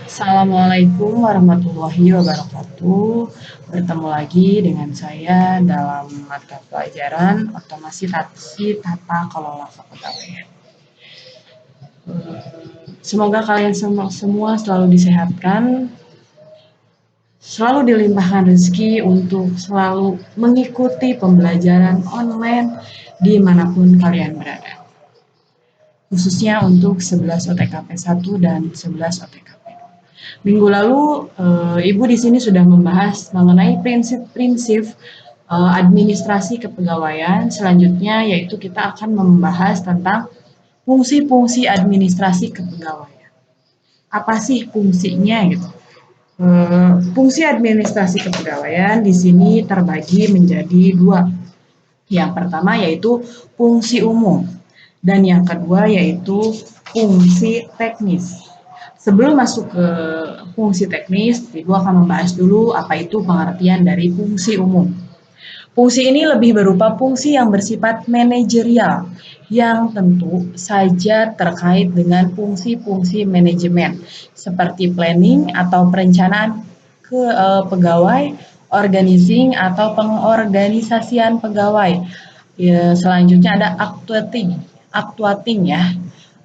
Assalamualaikum warahmatullahi wabarakatuh. Bertemu lagi dengan saya dalam mata pelajaran Otomasi Tata Kelola Kepegawaian. Semoga kalian semua selalu disehatkan, selalu dilimpahkan rezeki untuk selalu mengikuti pembelajaran online dimanapun kalian berada. Khususnya untuk 11 OTKP 1 dan 11 OTKP 2. Minggu lalu, Ibu di sini sudah membahas mengenai prinsip-prinsip administrasi kepegawaian. Selanjutnya yaitu kita akan membahas tentang fungsi-fungsi administrasi kepegawaian. Apa sih fungsinya gitu? Fungsi administrasi kepegawaian di sini terbagi menjadi dua. Yang pertama yaitu fungsi umum dan yang kedua yaitu fungsi teknis. Sebelum masuk ke fungsi teknis, Ibu akan membahas dulu apa itu pengertian dari fungsi umum. Fungsi ini lebih berupa fungsi yang bersifat manajerial, yang tentu saja terkait dengan fungsi-fungsi manajemen, seperti planning atau perencanaan pegawai, organizing atau pengorganisasian pegawai. Ya, selanjutnya ada actuating ya,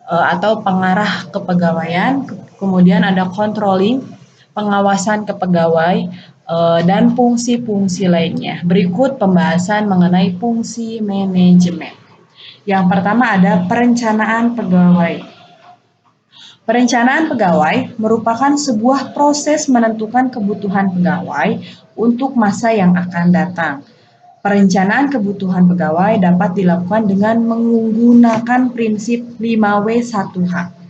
atau pengarah kepegawaian, kemudian ada controlling, pengawasan kepegawai, dan fungsi-fungsi lainnya. Berikut pembahasan mengenai fungsi manajemen. Yang pertama ada perencanaan pegawai. Perencanaan pegawai merupakan sebuah proses menentukan kebutuhan pegawai untuk masa yang akan datang. Perencanaan kebutuhan pegawai dapat dilakukan dengan menggunakan prinsip 5W1H.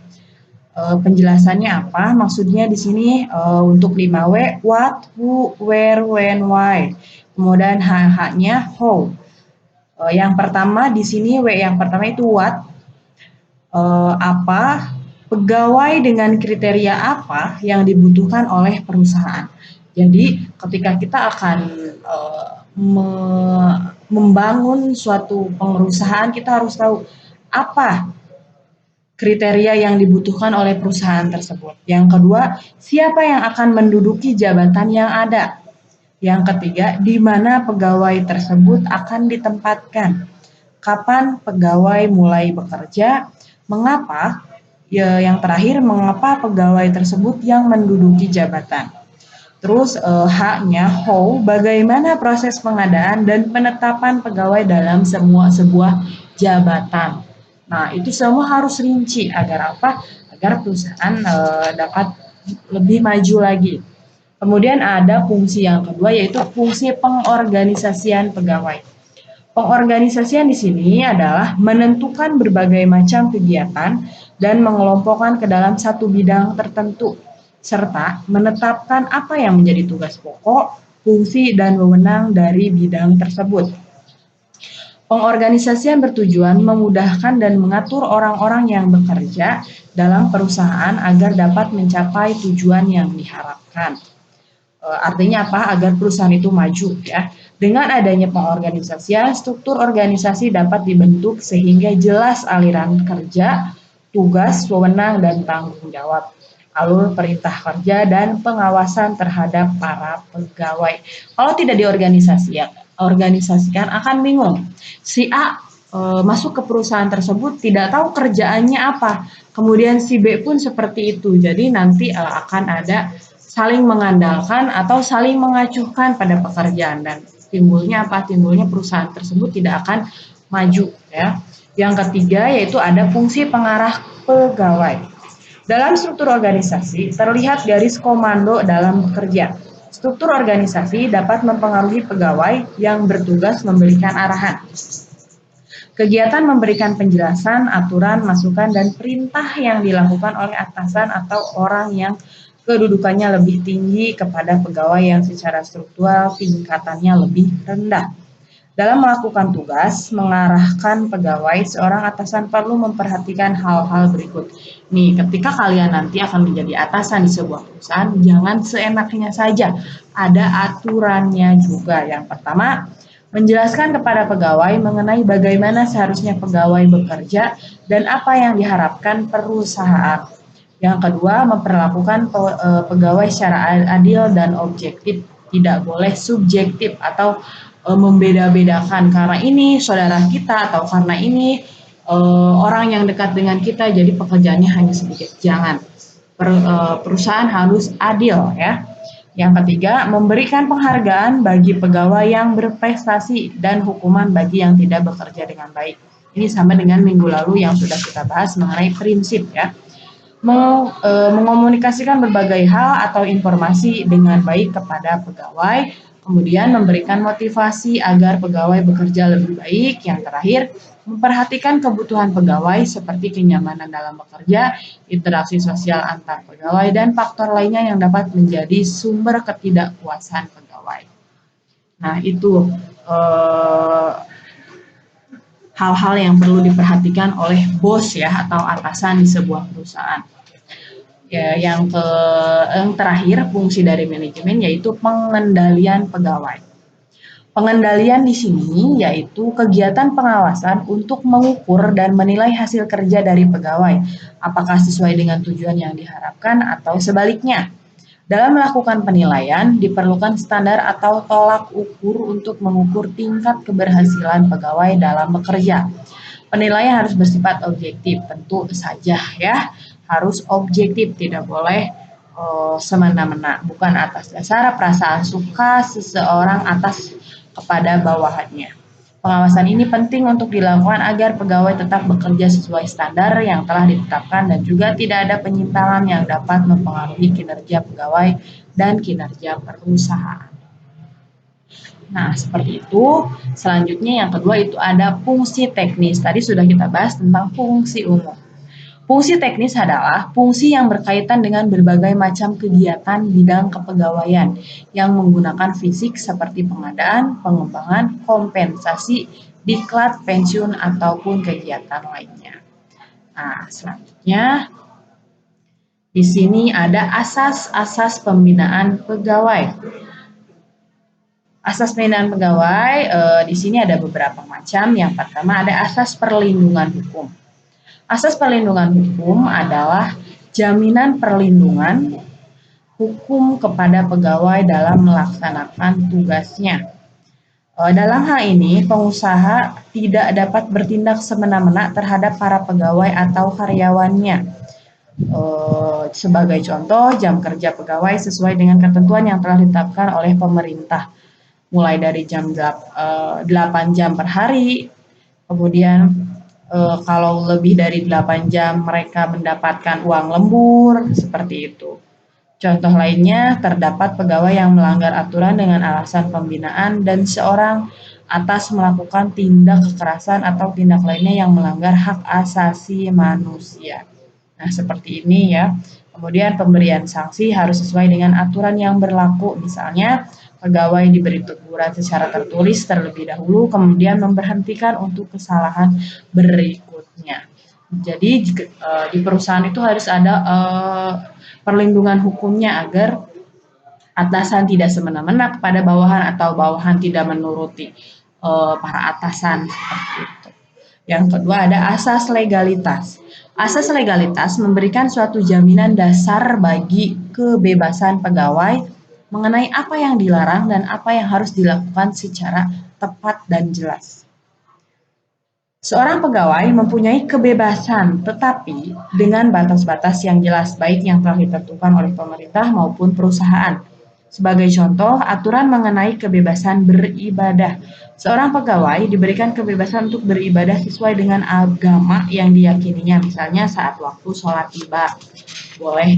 Penjelasannya apa? Maksudnya di sini untuk 5W, what, who, where, when, why. Kemudian H-nya how. Yang pertama di sini W yang pertama itu what, apa, pegawai dengan kriteria apa yang dibutuhkan oleh perusahaan. Jadi ketika kita akan membangun suatu perusahaan, kita harus tahu apa kriteria yang dibutuhkan oleh perusahaan tersebut. Yang kedua, siapa yang akan menduduki jabatan yang ada. Yang ketiga, di mana pegawai tersebut akan ditempatkan. Kapan pegawai mulai bekerja, mengapa, yang terakhir, mengapa pegawai tersebut yang menduduki jabatan. Terus H-nya how, bagaimana proses pengadaan dan penetapan pegawai dalam sebuah jabatan. Nah, itu semua harus rinci agar apa? Agar perusahaan dapat lebih maju lagi. Kemudian ada fungsi yang kedua yaitu fungsi pengorganisasian pegawai. Pengorganisasian di sini adalah menentukan berbagai macam kegiatan dan mengelompokkan ke dalam satu bidang tertentu, serta menetapkan apa yang menjadi tugas pokok, fungsi, dan wewenang dari bidang tersebut. Pengorganisasian bertujuan memudahkan dan mengatur orang-orang yang bekerja dalam perusahaan agar dapat mencapai tujuan yang diharapkan. Artinya apa? Agar perusahaan itu maju ya. Dengan adanya pengorganisasian, struktur organisasi dapat dibentuk sehingga jelas aliran kerja, tugas, wewenang, dan tanggung jawab, alur perintah kerja, dan pengawasan terhadap para pegawai. Kalau tidak diorganisasikan akan bingung. Si A masuk ke perusahaan tersebut tidak tahu kerjaannya apa. Kemudian si B pun seperti itu. Jadi nanti akan ada saling mengandalkan atau saling mengacuhkan pada pekerjaan dan timbulnya apa? Timbulnya perusahaan tersebut tidak akan maju ya. Yang ketiga yaitu ada fungsi pengarah pegawai. Dalam struktur organisasi terlihat garis komando dalam bekerja. Struktur organisasi dapat mempengaruhi pegawai yang bertugas memberikan arahan. Kegiatan memberikan penjelasan, aturan, masukan, dan perintah yang dilakukan oleh atasan atau orang yang kedudukannya lebih tinggi kepada pegawai yang secara struktural tingkatannya lebih rendah. Dalam melakukan tugas, mengarahkan pegawai, seorang atasan perlu memperhatikan hal-hal berikut. Nih, ketika kalian nanti akan menjadi atasan di sebuah perusahaan, jangan seenaknya saja. Ada aturannya juga. Yang pertama, menjelaskan kepada pegawai mengenai bagaimana seharusnya pegawai bekerja dan apa yang diharapkan perusahaan. Yang kedua, memperlakukan pegawai secara adil dan objektif, tidak boleh subjektif atau membeda-bedakan karena ini saudara kita atau karena ini orang yang dekat dengan kita jadi pekerjaannya hanya sedikit. Jangan. Perusahaan harus adil ya. Yang ketiga, memberikan penghargaan bagi pegawai yang berprestasi dan hukuman bagi yang tidak bekerja dengan baik. Ini sama dengan minggu lalu yang sudah kita bahas mengenai prinsip ya. Mengomunikasikan berbagai hal atau informasi dengan baik kepada pegawai, kemudian memberikan motivasi agar pegawai bekerja lebih baik. Yang terakhir, memperhatikan kebutuhan pegawai seperti kenyamanan dalam bekerja, interaksi sosial antar pegawai, dan faktor lainnya yang dapat menjadi sumber ketidakpuasan pegawai. Nah, itu eh, hal-hal yang perlu diperhatikan oleh bos ya atau atasan di sebuah perusahaan. Ya, yang terakhir fungsi dari manajemen yaitu pengendalian pegawai. Pengendalian di sini yaitu kegiatan pengawasan untuk mengukur dan menilai hasil kerja dari pegawai, apakah sesuai dengan tujuan yang diharapkan atau sebaliknya. Dalam melakukan penilaian, diperlukan standar atau tolak ukur untuk mengukur tingkat keberhasilan pegawai dalam bekerja. Penilaian harus bersifat objektif, tentu saja ya, harus objektif, tidak boleh semena-mena, bukan atas dasar perasaan suka seseorang atas kepada bawahannya. Pengawasan ini penting untuk dilakukan agar pegawai tetap bekerja sesuai standar yang telah ditetapkan dan juga tidak ada penyimpangan yang dapat mempengaruhi kinerja pegawai dan kinerja perusahaan. Nah, seperti itu. Selanjutnya yang kedua itu ada fungsi teknis. Tadi sudah kita bahas tentang fungsi umum. Fungsi teknis adalah fungsi yang berkaitan dengan berbagai macam kegiatan bidang kepegawaian yang menggunakan fisik seperti pengadaan, pengembangan, kompensasi, diklat, pensiun, ataupun kegiatan lainnya. Nah, selanjutnya di sini ada asas-asas pembinaan pegawai. Asas pembinaan pegawai di sini ada beberapa macam. Yang pertama ada asas perlindungan hukum. Asas perlindungan hukum adalah jaminan perlindungan hukum kepada pegawai dalam melaksanakan tugasnya. Dalam hal ini, pengusaha tidak dapat bertindak semena-mena terhadap para pegawai atau karyawannya. Sebagai contoh, jam kerja pegawai sesuai dengan ketentuan yang telah ditetapkan oleh pemerintah, mulai dari jam 8 jam per hari, kemudian kalau lebih dari 8 jam mereka mendapatkan uang lembur, seperti itu. Contoh lainnya, terdapat pegawai yang melanggar aturan dengan alasan pembinaan dan seorang atas melakukan tindak kekerasan atau tindak lainnya yang melanggar hak asasi manusia. Nah, seperti ini ya. Kemudian pemberian sanksi harus sesuai dengan aturan yang berlaku. Misalnya, pegawai diberi teguran secara tertulis terlebih dahulu, kemudian memberhentikan untuk kesalahan berikutnya. Jadi di perusahaan itu harus ada perlindungan hukumnya agar atasan tidak semena-mena kepada bawahan atau bawahan tidak menuruti para atasan seperti itu. Yang kedua ada asas legalitas. Asas legalitas memberikan suatu jaminan dasar bagi kebebasan pegawai mengenai apa yang dilarang dan apa yang harus dilakukan secara tepat dan jelas. Seorang pegawai mempunyai kebebasan, tetapi dengan batas-batas yang jelas, baik yang telah ditentukan oleh pemerintah maupun perusahaan. Sebagai contoh, aturan mengenai kebebasan beribadah. Seorang pegawai diberikan kebebasan untuk beribadah sesuai dengan agama yang diyakininya, misalnya saat waktu sholat tiba, boleh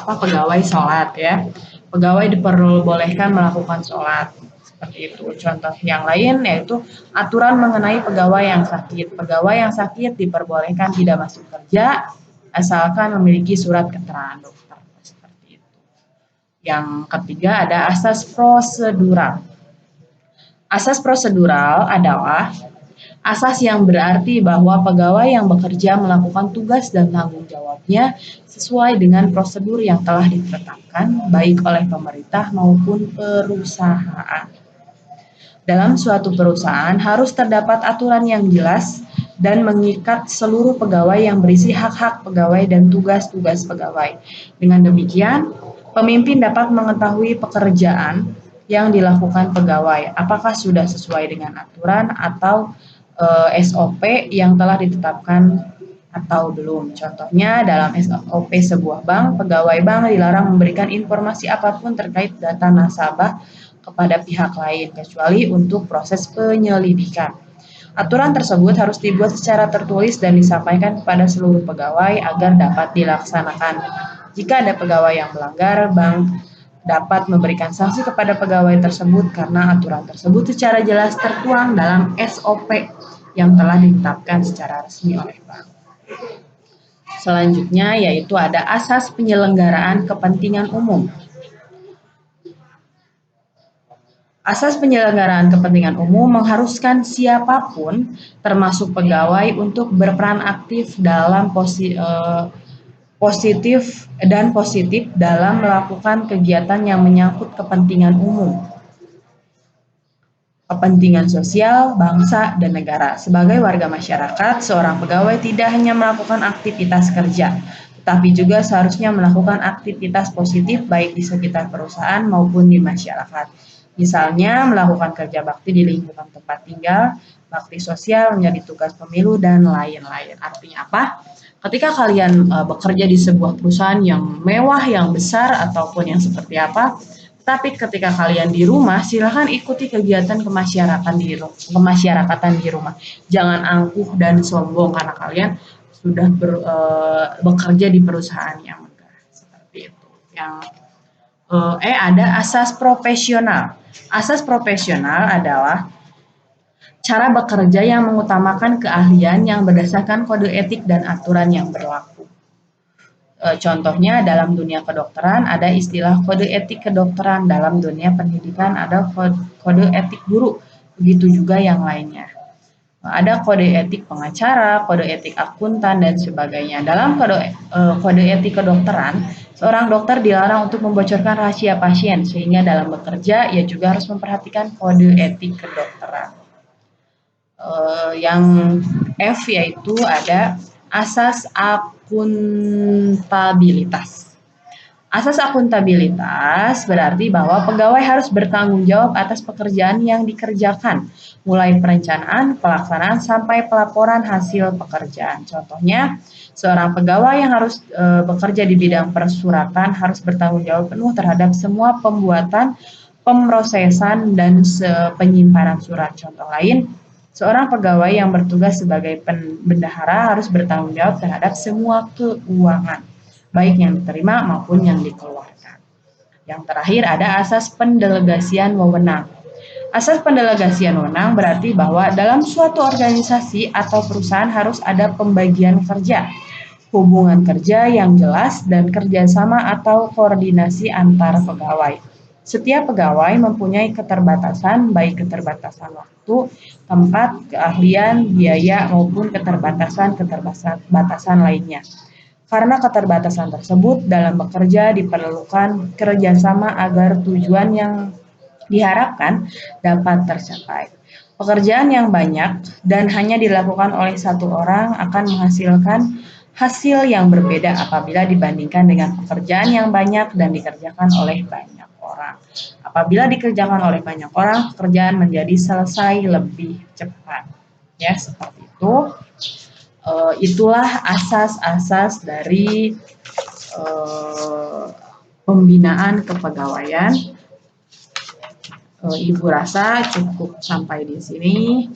pegawai sholat ya. Pegawai diperbolehkan melakukan sholat seperti itu. Contoh yang lain yaitu aturan mengenai pegawai yang sakit. Pegawai yang sakit diperbolehkan tidak masuk kerja asalkan memiliki surat keterangan dokter seperti itu. Yang ketiga ada asas prosedural. Asas prosedural adalah asas yang berarti bahwa pegawai yang bekerja melakukan tugas dan tanggung jawabnya sesuai dengan prosedur yang telah ditetapkan baik oleh pemerintah maupun perusahaan. Dalam suatu perusahaan harus terdapat aturan yang jelas dan mengikat seluruh pegawai yang berisi hak-hak pegawai dan tugas-tugas pegawai. Dengan demikian, pemimpin dapat mengetahui pekerjaan yang dilakukan pegawai, apakah sudah sesuai dengan aturan atau SOP yang telah ditetapkan atau belum. Contohnya dalam SOP sebuah bank, pegawai bank dilarang memberikan informasi apapun terkait data nasabah kepada pihak lain, kecuali untuk proses penyelidikan. Aturan tersebut harus dibuat secara tertulis dan disampaikan kepada seluruh pegawai agar dapat dilaksanakan. Jika ada pegawai yang melanggar, bank dapat memberikan sanksi kepada pegawai tersebut karena aturan tersebut secara jelas tertuang dalam SOP yang telah ditetapkan secara resmi oleh bank. Selanjutnya yaitu ada asas penyelenggaraan kepentingan umum. Asas penyelenggaraan kepentingan umum mengharuskan siapapun, termasuk pegawai, untuk berperan aktif dalam positif dalam melakukan kegiatan yang menyangkut kepentingan umum, kepentingan sosial, bangsa, dan negara. Sebagai warga masyarakat, seorang pegawai tidak hanya melakukan aktivitas kerja, tetapi juga seharusnya melakukan aktivitas positif baik di sekitar perusahaan maupun di masyarakat. Misalnya melakukan kerja bakti di lingkungan tempat tinggal, bakti sosial, menjadi tugas pemilu, dan lain-lain. Artinya apa? Ketika kalian bekerja di sebuah perusahaan yang mewah, yang besar, ataupun yang seperti apa, tapi ketika kalian di rumah, silakan ikuti kegiatan kemasyarakatan di rumah. Jangan angkuh dan sombong karena kalian sudah bekerja di perusahaan yang megah. Seperti itu. Ada asas profesional. Asas profesional adalah cara bekerja yang mengutamakan keahlian yang berdasarkan kode etik dan aturan yang berlaku. Contohnya dalam dunia kedokteran ada istilah kode etik kedokteran, dalam dunia pendidikan ada kode etik guru, begitu juga yang lainnya. Ada kode etik pengacara, kode etik akuntan, dan sebagainya. Dalam kode etik kedokteran, seorang dokter dilarang untuk membocorkan rahasia pasien, sehingga dalam bekerja ia juga harus memperhatikan kode etik kedokteran. Yang F yaitu ada asas akuntabilitas. Asas akuntabilitas berarti bahwa pegawai harus bertanggung jawab atas pekerjaan yang dikerjakan, mulai perencanaan, pelaksanaan, sampai pelaporan hasil pekerjaan. Contohnya, seorang pegawai yang harus bekerja di bidang persuratan harus bertanggung jawab penuh terhadap semua pembuatan, pemrosesan, dan penyimpanan surat. Contoh lain, seorang pegawai yang bertugas sebagai bendahara harus bertanggung jawab terhadap semua keuangan, baik yang diterima maupun yang dikeluarkan. Yang terakhir ada asas pendelegasian wewenang. Asas pendelegasian wewenang berarti bahwa dalam suatu organisasi atau perusahaan harus ada pembagian kerja, hubungan kerja yang jelas, dan kerjasama atau koordinasi antar pegawai. Setiap pegawai mempunyai keterbatasan, baik keterbatasan waktu, tempat, keahlian, biaya, maupun keterbatasan lainnya. Karena keterbatasan tersebut, dalam bekerja diperlukan kerjasama agar tujuan yang diharapkan dapat tercapai. Pekerjaan yang banyak dan hanya dilakukan oleh satu orang akan menghasilkan hasil yang berbeda apabila dibandingkan dengan pekerjaan yang banyak dan dikerjakan oleh banyak orang. Apabila dikerjakan oleh banyak orang, pekerjaan menjadi selesai lebih cepat. Ya, seperti itu. Itulah asas-asas dari pembinaan kepegawaian. Ibu rasa cukup sampai di sini.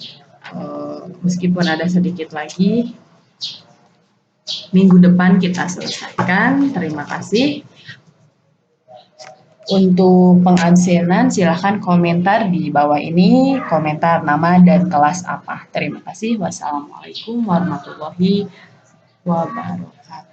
Meskipun ada sedikit lagi, minggu depan kita selesaikan. Terima kasih. Untuk pengabsenan silahkan komentar di bawah ini, komentar nama dan kelas apa. Terima kasih. Wassalamualaikum warahmatullahi wabarakatuh.